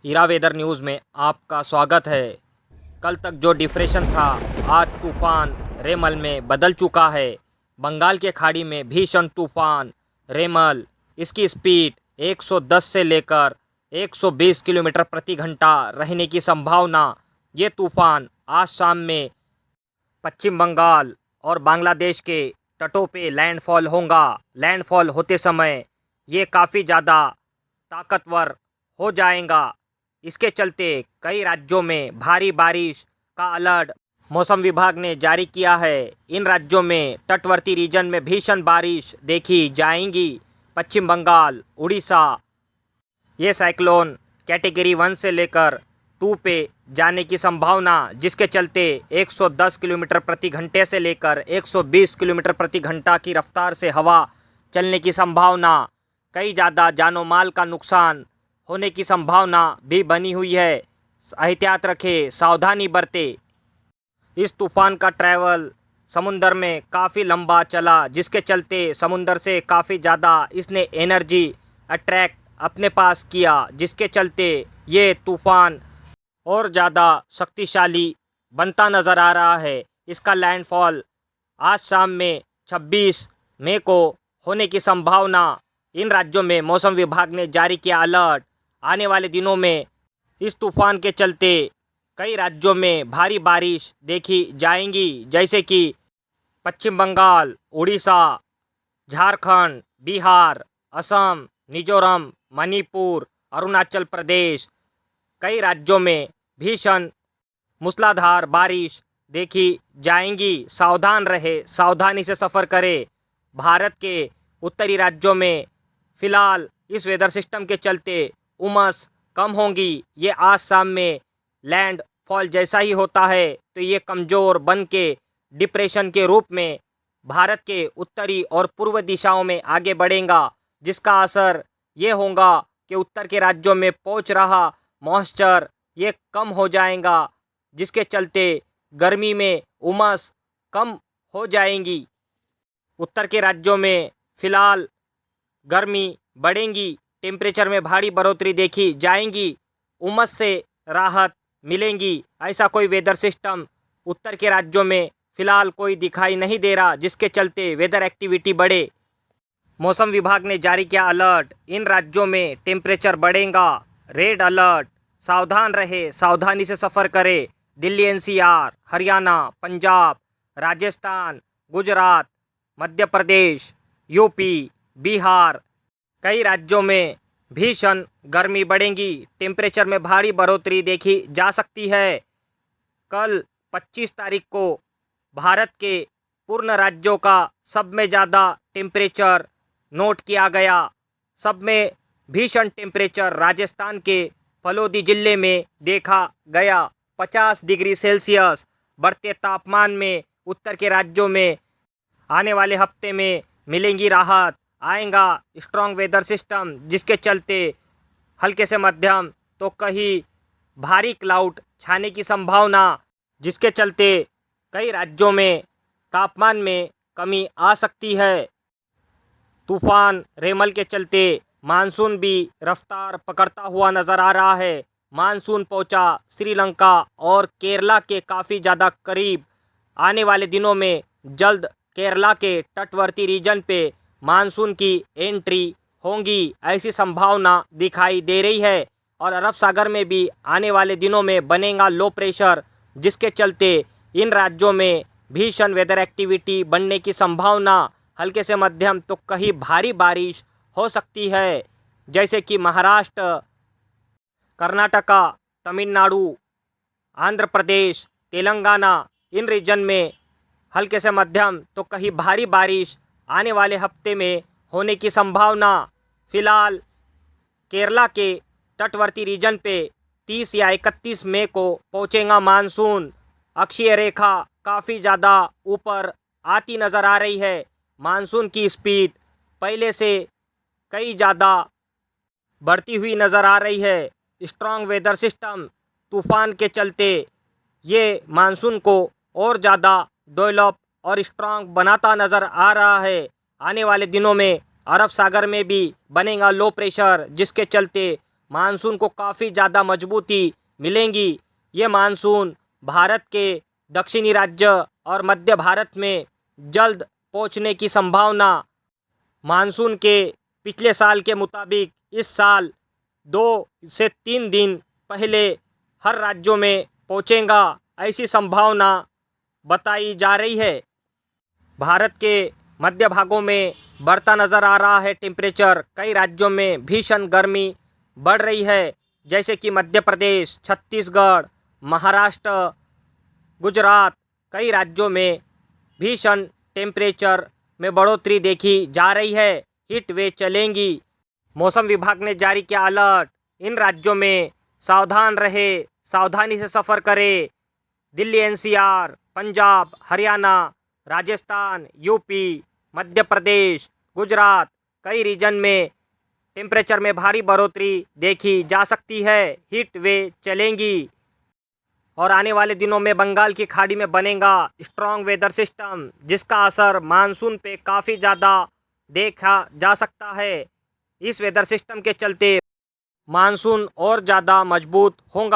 हीरा weather news में आपका स्वागत है। कल तक जो डिप्रेशन था आज तूफान रेमल में बदल चुका है। बंगाल के खाड़ी में भीषण तूफान रेमल, इसकी स्पीड 110 से लेकर 120 किलोमीटर प्रति घंटा रहने की संभावना। ये तूफान आज शाम में पश्चिम बंगाल और बांग्लादेश के तटों पे लैंडफॉल होगा। लैंडफॉल होते समय ये काफ़ी ज़्यादा ताकतवर हो जाएगा। इसके चलते कई राज्यों में भारी बारिश का अलर्ट मौसम विभाग ने जारी किया है। इन राज्यों में तटवर्ती रीजन में भीषण बारिश देखी जाएगी। पश्चिम बंगाल, उड़ीसा, ये साइक्लोन कैटेगरी 1 से लेकर 2 पे जाने की संभावना, जिसके चलते 110 किलोमीटर प्रति घंटे से लेकर 120 किलोमीटर प्रति घंटा की रफ्तार से हवा चलने की संभावना। कई ज़्यादा जानो माल का नुकसान होने की संभावना भी बनी हुई है। एहतियात रखें, सावधानी बरतें। इस तूफान का ट्रैवल समुंदर में काफ़ी लंबा चला, जिसके चलते समुंदर से काफ़ी ज़्यादा इसने एनर्जी अट्रैक्ट अपने पास किया, जिसके चलते ये तूफ़ान और ज़्यादा शक्तिशाली बनता नज़र आ रहा है। इसका लैंडफॉल आज शाम में 26 मई को होने की संभावना। इन राज्यों में मौसम विभाग ने जारी किया अलर्ट। आने वाले दिनों में इस तूफ़ान के चलते कई राज्यों में भारी बारिश देखी जाएंगी, जैसे कि पश्चिम बंगाल, उड़ीसा, झारखंड, बिहार, असम, मिजोरम, मणिपुर, अरुणाचल प्रदेश। कई राज्यों में भीषण मूसलाधार बारिश देखी जाएंगी। सावधान रहे, सावधानी से सफ़र करें। भारत के उत्तरी राज्यों में फ़िलहाल इस वेदर सिस्टम के चलते उमस कम होंगी। ये आज शाम में लैंड फॉल जैसा ही होता है तो ये कमज़ोर बन के डिप्रेशन के रूप में भारत के उत्तरी और पूर्व दिशाओं में आगे बढ़ेगा, जिसका असर ये होगा कि उत्तर के राज्यों में पहुंच रहा मॉइस्चर ये कम हो जाएगा, जिसके चलते गर्मी में उमस कम हो जाएंगी। उत्तर के राज्यों में फ़िलहाल गर्मी बढ़ेगी, टेम्परेचर में भारी बढ़ोतरी देखी जाएंगी, उमस से राहत मिलेंगी। ऐसा कोई वेदर सिस्टम उत्तर के राज्यों में फ़िलहाल कोई दिखाई नहीं दे रहा, जिसके चलते वेदर एक्टिविटी बढ़े। मौसम विभाग ने जारी किया अलर्ट। इन राज्यों में टेम्परेचर बढ़ेगा। रेड अलर्ट, सावधान रहे, सावधानी से सफ़र करें। दिल्ली एनसीआर, हरियाणा, पंजाब, राजस्थान, गुजरात, मध्य प्रदेश, यूपी, बिहार, कई राज्यों में भीषण गर्मी बढ़ेगी। टेम्परेचर में भारी बढ़ोतरी देखी जा सकती है। कल 25 तारीख को भारत के पूर्ण राज्यों का सब में ज़्यादा टेम्परेचर नोट किया गया। सब में भीषण टेम्परेचर राजस्थान के फलोदी जिले में देखा गया। 50 डिग्री सेल्सियस बढ़ते तापमान में उत्तर के राज्यों में आने वाले हफ्ते में मिलेंगी राहत। आएगा स्ट्रॉन्ग वेदर सिस्टम, जिसके चलते हल्के से मध्यम तो कहीं भारी क्लाउड छाने की संभावना, जिसके चलते कई राज्यों में तापमान में कमी आ सकती है। तूफान रेमल के चलते मानसून भी रफ्तार पकड़ता हुआ नज़र आ रहा है। मानसून पहुंचा श्रीलंका और केरला के काफ़ी ज़्यादा करीब। आने वाले दिनों में जल्द केरला के तटवर्ती रीजन पे मानसून की एंट्री होंगी, ऐसी संभावना दिखाई दे रही है। और अरब सागर में भी आने वाले दिनों में बनेगा लो प्रेशर, जिसके चलते इन राज्यों में भीषण वेदर एक्टिविटी बनने की संभावना। हल्के से मध्यम तो कहीं भारी बारिश हो सकती है, जैसे कि महाराष्ट्र, कर्नाटका, तमिलनाडु, आंध्र प्रदेश, तेलंगाना, इन रीजन में हल्के से मध्यम तो कहीं भारी बारिश आने वाले हफ्ते में होने की संभावना। फ़िलहाल केरला के तटवर्ती रीजन पे 30 या 31 मई को पहुंचेगा मानसून। अक्षीय रेखा काफ़ी ज़्यादा ऊपर आती नज़र आ रही है। मानसून की स्पीड पहले से कई ज़्यादा बढ़ती हुई नज़र आ रही है। स्ट्रॉन्ग वेदर सिस्टम तूफ़ान के चलते ये मानसून को और ज़्यादा डेवलप और स्ट्रॉन्ग बनाता नज़र आ रहा है। आने वाले दिनों में अरब सागर में भी बनेगा लो प्रेशर, जिसके चलते मानसून को काफ़ी ज़्यादा मजबूती मिलेंगी। ये मानसून भारत के दक्षिणी राज्य और मध्य भारत में जल्द पहुंचने की संभावना। मानसून के पिछले साल के मुताबिक इस साल 2 से 3 दिन पहले हर राज्यों में पहुंचेगा, ऐसी संभावना बताई जा रही है। भारत के मध्य भागों में बढ़ता नज़र आ रहा है टेम्परेचर। कई राज्यों में भीषण गर्मी बढ़ रही है, जैसे कि मध्य प्रदेश, छत्तीसगढ़, महाराष्ट्र, गुजरात। कई राज्यों में भीषण टेम्परेचर में बढ़ोतरी देखी जा रही है। हीट वेव चलेंगी। मौसम विभाग ने जारी किया अलर्ट। इन राज्यों में सावधान रहे, सावधानी से सफ़र करें। दिल्ली, एनसीआर, पंजाब, हरियाणा, राजस्थान, यूपी, मध्य प्रदेश, गुजरात, कई रीजन में टेम्परेचर में भारी बढ़ोतरी देखी जा सकती है। हीट वेव चलेंगी और आने वाले दिनों में बंगाल की खाड़ी में बनेगा स्ट्रॉन्ग वेदर सिस्टम, जिसका असर मानसून पे काफ़ी ज़्यादा देखा जा सकता है। इस वेदर सिस्टम के चलते मानसून और ज़्यादा मजबूत होगा।